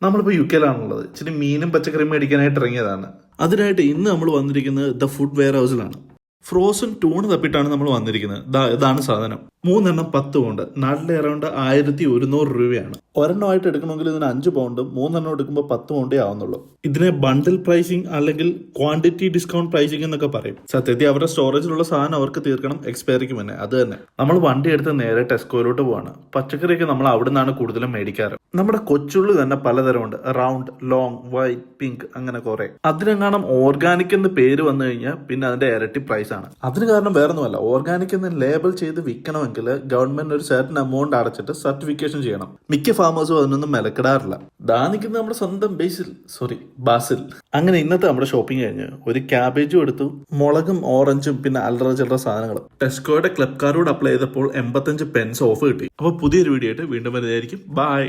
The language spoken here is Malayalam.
നമ്മളിപ്പോൾ യുകെയിലാണുള്ളത്. ഇച്ചിരി മീനും പച്ചക്കറിയും മേടിക്കാനായിട്ട് ഇറങ്ങിയതാണ്. അതിനായിട്ട് ഇന്ന് നമ്മൾ വന്നിരിക്കുന്നത് ദ ഫുഡ് വെയർ ഹൗസിലാണ്. ഫ്രോസൺ ടൂണ് തപ്പിട്ടാണ് നമ്മൾ വന്നിരിക്കുന്നത്. ഇതാണ് സാധനം. 3 10 പൗണ്ട്. നാട്ടിലെ അറൗണ്ട് 1100 രൂപയാണ്. ഒരെണ്ണമായിട്ട് എടുക്കണമെങ്കിൽ ഇതിന് 5 പൗണ്ടും 3 എടുക്കുമ്പോൾ 10 പൗണ്ടേ ആവുന്നുള്ളൂ. ഇതിനെ ബണ്ടിൽ പ്രൈസിങ് അല്ലെങ്കിൽ ക്വാണ്ടിറ്റി ഡിസ്കൗണ്ട് പ്രൈസിങ് എന്നൊക്കെ പറയും. സത്യത്തിൽ അവരുടെ സ്റ്റോറേജിലുള്ള സാധനം അവർക്ക് തീർക്കണം എക്സ്പയറിക്ക് മുന്നേ. അത് തന്നെ നമ്മൾ വണ്ടി എടുത്ത് നേരെ ടെസ്കോയിലോട്ട് പോവാണ്. പച്ചക്കറിയൊക്കെ നമ്മൾ അവിടെ നിന്നാണ് കൂടുതലും മേടിക്കാറ്. നമ്മുടെ കൊച്ചുള്ളി തന്നെ പലതരമുണ്ട്. റൗണ്ട്, ലോങ്, വൈറ്റ്, പിങ്ക്, അങ്ങനെ കുറെ. അതിനെങ്ങാനും ഓർഗാനിക് എന്ന് പേര് വന്നു കഴിഞ്ഞാൽ പിന്നെ അതിന്റെ ഇരട്ടി പ്രൈസ് ആണ്. അതിന് കാരണം വേറൊന്നുമല്ല, ഓർഗാനിക് എന്ന് ലേബൽ ചെയ്ത് വിൽക്കണമെങ്കിൽ ഗവൺമെന്റ് ഒരു സർട്ടൻ എമൗണ്ട് അടച്ചിട്ട് സർട്ടിഫിക്കേഷൻ ചെയ്യണം. മിക്ക ഫാമേഴ്സും അതിനൊന്നും മെലക്കിടാറില്ല. നിൽക്കുന്നത് നമ്മുടെ സ്വന്തം ബാസിൽ. അങ്ങനെ ഇന്നത്തെ നമ്മുടെ ഷോപ്പിംഗ് കഴിഞ്ഞ് ഒരു ക്യാബേജും എടുത്തു, മുളകും ഓറഞ്ചും പിന്നെ അല്ലറ ചില്ലറ സാധനങ്ങളും. ടെസ്കോയുടെ ക്ലബ് കാർഡ് അപ്ലൈ ചെയ്തപ്പോൾ 85 pence ഓഫ് കിട്ടി. അപ്പോൾ പുതിയൊരു വീഡിയോ ആയിട്ട് വീണ്ടും വരുന്നതായിരിക്കും. ബൈ.